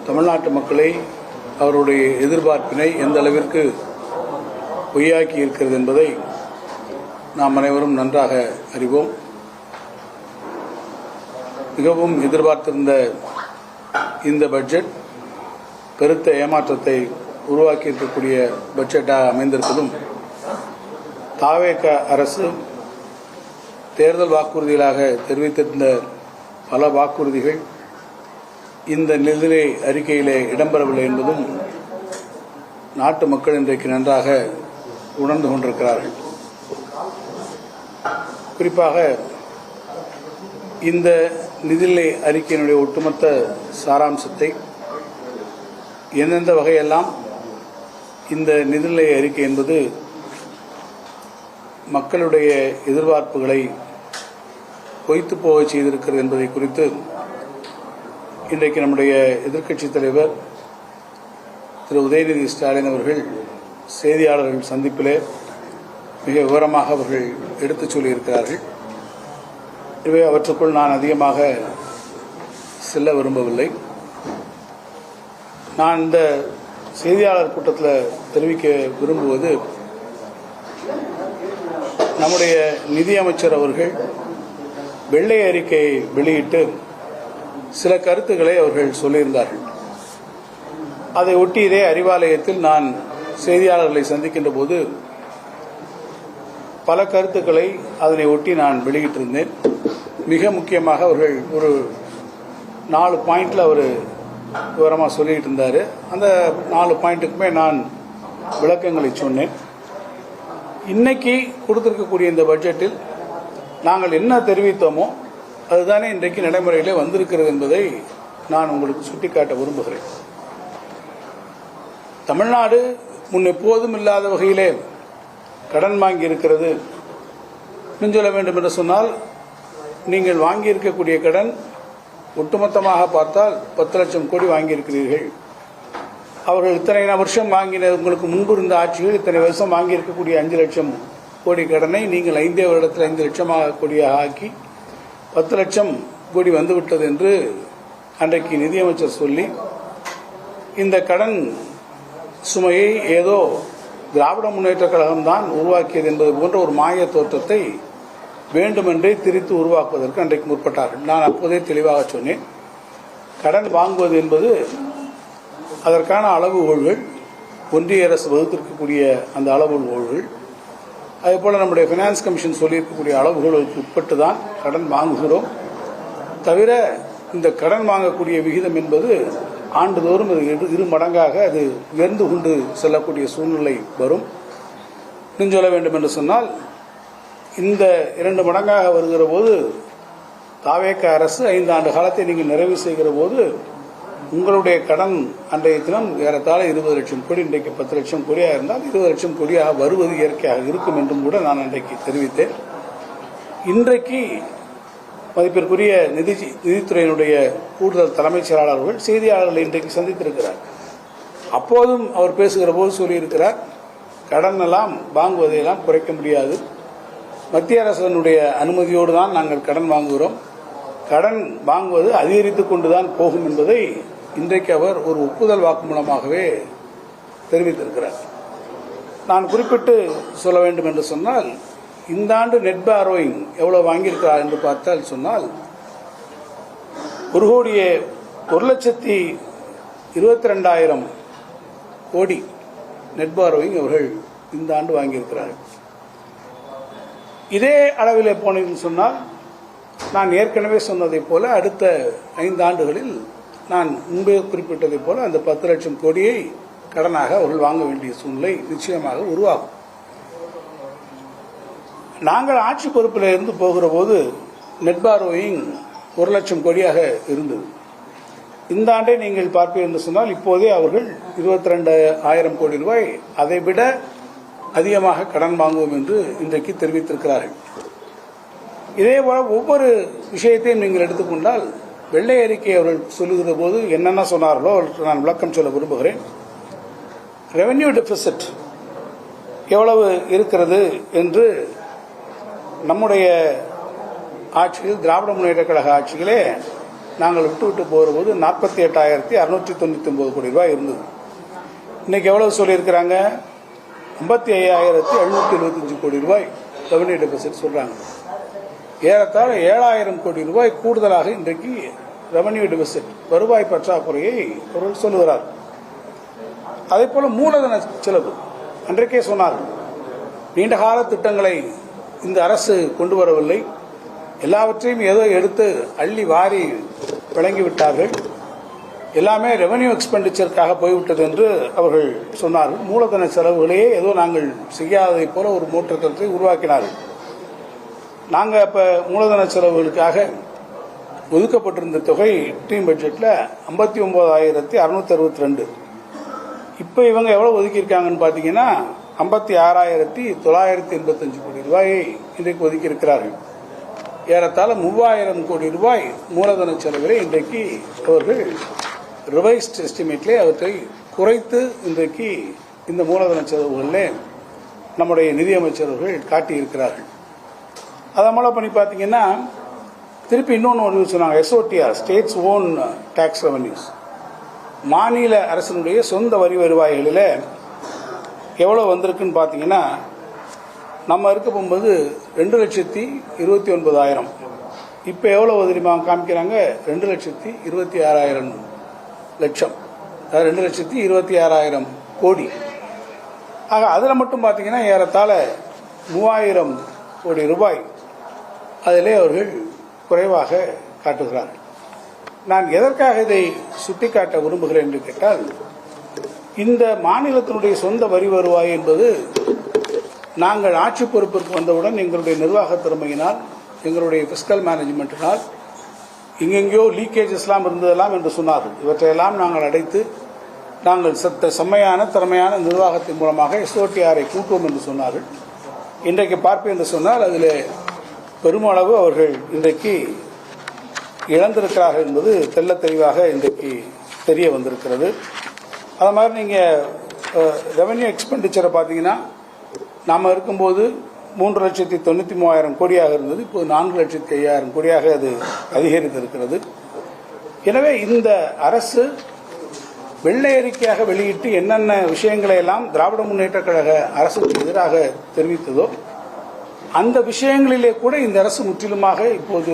தமிழ்நாட்டு மக்களை அவருடைய எதிர்பார்ப்பினை எந்த அளவிற்கு பொய்யாக்கி இருக்கிறது என்பதை நாம் அனைவரும் நன்றாக அறிவோம். மிகவும் எதிர்பார்த்திருந்த இந்த பட்ஜெட் பெருத்த ஏமாற்றத்தை உருவாக்கி இருக்கக்கூடிய பட்ஜெட்டாக அமைந்திருப்பதும் தாவேக அரசு தேர்தல் வாக்குறுதிகளாக தெரிவித்திருந்த பல வாக்குறுதிகள் இந்த நிதிநிலை அறிக்கையிலே இடம்பெறவில்லை என்பதும் நாட்டு மக்கள் இன்றைக்கு நன்றாக உணர்ந்து கொண்டிருக்கிறார்கள். குறிப்பாக இந்த நிதிநிலை அறிக்கையினுடைய ஒட்டுமொத்த சாராம்சத்தை எந்தெந்த வகையெல்லாம் இந்த நிதிநிலை அறிக்கை என்பது மக்களுடைய எதிர்பார்ப்புகளை பொய்த்து போக செய்திருக்கிறது என்பதை குறித்து இன்றைக்கு நம்முடைய எதிர்க்கட்சித் தலைவர் திரு உதயநிதி ஸ்டாலின் அவர்கள் செய்தியாளர்கள் சந்திப்பிலே மிக விவரமாக அவர்கள் எடுத்துச் சொல்லியிருக்கிறார்கள். எனவே அவற்றுக்குள் நான் அதிகமாக செல்ல விரும்பவில்லை. நான் இந்த செய்தியாளர் கூட்டத்தில் தெரிவிக்க விரும்புவது, நம்முடைய நிதியமைச்சர் அவர்கள் வெள்ளை அறிக்கையை வெளியிட்டு சில கருத்துக்களை அவர்கள் சொல்லியிருந்தார்கள். அதை ஒட்டி இதே அறிவாலயத்தில் நான் செய்தியாளர்களை சந்திக்கின்ற போது பல கருத்துக்களை அதனை ஒட்டி நான் வெளியிட்டிருந்தேன். மிக முக்கியமாக அவர்கள் ஒரு 4 பாயிண்ட்ல அவர் விவரமாக சொல்லிட்டு இருந்தார். அந்த 4 பாயிண்ட்டுக்குமே நான் விளக்கங்களை சொன்னேன். இன்னைக்கு கொடுத்திருக்கக்கூடிய இந்த பட்ஜெட்டில் நாங்கள் என்ன தெரிவித்தோமோ அதுதானே இன்றைக்கு நடைமுறையிலே வந்திருக்கிறது என்பதை நான் உங்களுக்கு சுட்டிக்காட்ட விரும்புகிறேன். தமிழ்நாடு முன் எப்போதும் இல்லாத வகையிலே கடன் வாங்கி இருக்கிறது. சொல்ல வேண்டும் என்று சொன்னால், நீங்கள் வாங்கியிருக்கக்கூடிய கடன் ஒட்டுமொத்தமாக பார்த்தால் 10 லட்சம் கோடி வாங்கியிருக்கிறீர்கள். அவர்கள் இத்தனை வருஷம் வாங்கின, உங்களுக்கு முன்பு இருந்த ஆட்சிகள் இத்தனை வருஷம் வாங்கியிருக்கக்கூடிய 5 லட்சம் கோடி கடனை நீங்கள் 5 வருடத்தில் 5 லட்சமாக கோடியாக ஆக்கி 10 லட்சம் கோடி வந்துவிட்டது என்று அன்றைக்கு நிதியமைச்சர் சொல்லி, இந்த கடன் சுமையை ஏதோ திராவிட முன்னேற்ற கழகம் தான் உருவாக்கியது என்பது போன்ற ஒரு மாய தோற்றத்தை வேண்டுமென்றே திரித்து உருவாக்குவதற்கு அன்றைக்கு முற்பட்டார்கள். நான் அப்போதே தெளிவாக சொன்னேன், கடன் வாங்குவது என்பது அதற்கான அளவுகோல்கள் ஒன்றிய அரசு வகுத்திருக்கக்கூடிய அந்த அளவுகோல்கள், அதேபோல நம்முடைய பைனான்ஸ் கமிஷன் சொல்லியிருக்கக்கூடிய அளவுகளுக்கு உட்பட்டு தான் கடன் வாங்குகிறோம். தவிர இந்த கடன் வாங்கக்கூடிய விகிதம் என்பது ஆண்டுதோறும் 2 மடங்காக அது உயர்ந்து கொண்டு செல்லக்கூடிய சூழ்நிலை வரும். இன்னும் சொல்ல வேண்டும் என்று சொன்னால், இந்த 2 மடங்காக வருகிற போது தாவேக அரசு 5 ஆண்டு காலத்தை நீங்கள் நிறைவு செய்கிற போது உங்களுடைய கடன் அன்றைய தினம் ஏறத்தாழ 20 லட்சம் கோடி, இன்றைக்கு 10 லட்சம் கோடியாக இருந்தால் 20 லட்சம் கோடியாக வருவது இயற்கையாக இருக்கும் என்றும் கூட நான் அன்றைக்கு தெரிவித்தேன். இன்றைக்கு மதிப்பிற்குரிய நிதித்துறையினுடைய கூடுதல் தலைமைச் செயலாளர்கள் செய்தியாளர்களை இன்றைக்கு சந்தித்திருக்கிறார். அப்போதும் அவர் பேசுகிற போது சொல்லியிருக்கிறார், கடன் எல்லாம் வாங்குவதையெல்லாம் குறைக்க முடியாது, மத்திய அரசினுடைய அனுமதியோடு தான் நாங்கள் கடன் வாங்குகிறோம், கடன் வாங்குவது அதிகரித்துக் கொண்டுதான் போகும் என்பதை இன்றைக்கு அவர் ஒரு ஒப்புதல் வாக்கு மூலமாகவே தெரிவித்திருக்கிறார். நான் குறிப்பிட்டு சொல்ல வேண்டும் என்று சொன்னால், இந்த ஆண்டு நெட் பாரோயிங் எவ்வளவு வாங்கியிருக்கிறார் என்று பார்த்தால் சொன்னால் 1,22,00,000 கோடி நெட் பாரோயிங் அவர்கள் இந்த ஆண்டு வாங்கியிருக்கிறார்கள். இதே அளவில் போனேன்னு சொன்னால், நான் ஏற்கனவே சொன்னதை போல அடுத்த 5 ஆண்டுகளில் நான் முன்பே குறிப்பிட்டதை போல அந்த 10 லட்சம் கோடியை கடனாக அவர்கள் வாங்க வேண்டிய சூழ்நிலை நிச்சயமாக உருவாகும். நாங்கள் ஆட்சி பொறுப்பில் இருந்து போகிற போது நெட் பாரோயிங் 1 லட்சம் கோடியாக இருந்தது. இந்த ஆண்டை நீங்கள் பார்ப்பீர்கள் என்று சொன்னால், இப்போதே அவர்கள் 22,000 கோடி ரூபாய் அதை விட அதிகமாக கடன் வாங்குவோம் என்று இன்றைக்கு தெரிவித்திருக்கிறார்கள். இதேபோல ஒவ்வொரு விஷயத்தையும் நீங்கள் எடுத்துக்கொண்டால், வெள்ளை அறிக்கை அவர்கள் சொல்லுகிற போது என்னென்ன சொன்னார்களோ நான் விளக்கம் சொல்ல விரும்புகிறேன். ரெவென்யூ டெபிசிட் எவ்வளவு இருக்கிறது என்று நம்முடைய ஆட்சியில், திராவிட முன்னேற்ற கழக ஆட்சியிலே நாங்கள் விட்டு போகிற போது 48,699 கோடி ரூபாய் இருந்தது. இன்னைக்கு எவ்வளவு சொல்லியிருக்கிறாங்க? 55,775 கோடி ரூபாய் ரெவன்யூ டெபிசிட் சொல்றாங்க. ஏறத்தாழ 7,000 கோடி ரூபாய் கூடுதலாக இன்றைக்கு ரெவன்யூ டெபிசிட் வருவாய் பற்றாக்குறையை அவர்கள் சொல்லுகிறார். அதே போல மூலதன செலவு அன்றைக்கே சொன்னார், நீண்டகால திட்டங்களை இந்த அரசு கொண்டு வரவில்லை, எல்லாவற்றையும் ஏதோ எடுத்து அள்ளி வாரி வழங்கிவிட்டார்கள், எல்லாமே ரெவன்யூ எக்ஸ்பெண்டிச்சருக்காக போய்விட்டது என்று அவர்கள் சொன்னார்கள். மூலதன செலவுகளையே ஏதோ நாங்கள் செய்யாததை போல ஒரு மூற்றத்தை உருவாக்கினார்கள். நாங்கள் அப்ப மூலதன செலவுகளுக்காக ஒதுக்கப்பட்டிருந்த தொகை டீம் பட்ஜெட்ல 59,662. இப்ப இவங்க எவ்வளவு ஒதுக்கியிருக்காங்கன்னு பாத்தீங்கன்னா 56,985 கோடி ரூபாயை இன்றைக்கு ஒதுக்கி இருக்கிறார்கள். ஏறத்தாழ 3,000 கோடி ரூபாய் மூலதன செலவிலே இன்றைக்கு அவர்கள் ரிவைஸ்ட் எஸ்டிமேட்லே அவற்றை குறைத்து இன்றைக்கு இந்த மூலதன செலவுகளில் நம்முடைய நிதியமைச்சர்கள் காட்டியிருக்கிறார்கள். அதை மூலம் பண்ணி பார்த்தீங்கன்னா திருப்பி இன்னொன்று சொன்னாங்க, எஸ்ஓடிஆர் ஸ்டேட்ஸ் ஓன் டாக்ஸ் ரெவன்யூஸ், மாநில அரசினுடைய சொந்த வரி வருவாய்களில் எவ்வளவு வந்திருக்குன்னு பார்த்தீங்கன்னா நம்ம இருக்க போகும்போது 2,29,000, இப்போ எவ்வளவு தெரியுமா காமிக்கிறாங்க? 2,26,000 லட்சம், அதாவது 2,26,000 கோடி. ஆக அதில் மட்டும் பார்த்தீங்கன்னா ஏறத்தாழ 3,000 கோடி ரூபாய் அதிலே அவர்கள் குறைவாக காட்டுகிறார்கள். நான் எதற்காக இதை சுட்டிக்காட்ட விரும்புகிறேன் என்று கேட்டால், இந்த மாநிலத்தினுடைய சொந்த வரி வருவாய் என்பது நாங்கள் ஆட்சி பொறுப்பிற்கு வந்தவுடன் எங்களுடைய நிர்வாக திறமையினால், எங்களுடைய பிஸ்கல் மேனேஜ்மெண்டினால் எங்கெங்கேயோ லீக்கேஜஸ்லாம் இருந்ததெல்லாம் என்று சொன்னார்கள். இவற்றையெல்லாம் நாங்கள் அடைத்து நாங்கள் செம்மையான திறமையான நிர்வாகத்தின் மூலமாக எஸ்ஓடிஆரை கூட்டுவோம் என்று சொன்னார்கள். இன்றைக்கு பார்ப்பேன் என்று சொன்னால் அதில் பெருமளவு அவர்கள் இன்றைக்கு இழந்திருக்கிறார்கள் என்பது தெள்ள தெளிவாக இன்றைக்கு தெரிய வந்திருக்கிறது. அது மாதிரி நீங்கள் ரெவன்யூ எக்ஸ்பெண்டிச்சரை பார்த்தீங்கன்னா நாம் இருக்கும்போது 3,93,000 கோடியாக இருந்தது, இப்போது 4,05,000 கோடியாக அது அதிகரித்திருக்கிறது. எனவே இந்த அரசு வெள்ளை அறிக்கையாக வெளியிட்டு என்னென்ன விஷயங்களை எல்லாம் திராவிட முன்னேற்ற கழக அரசுக்கு எதிராக தெரிவித்ததோ அந்த விஷயங்களிலே கூட இந்த அரசு முற்றிலுமாக இப்போது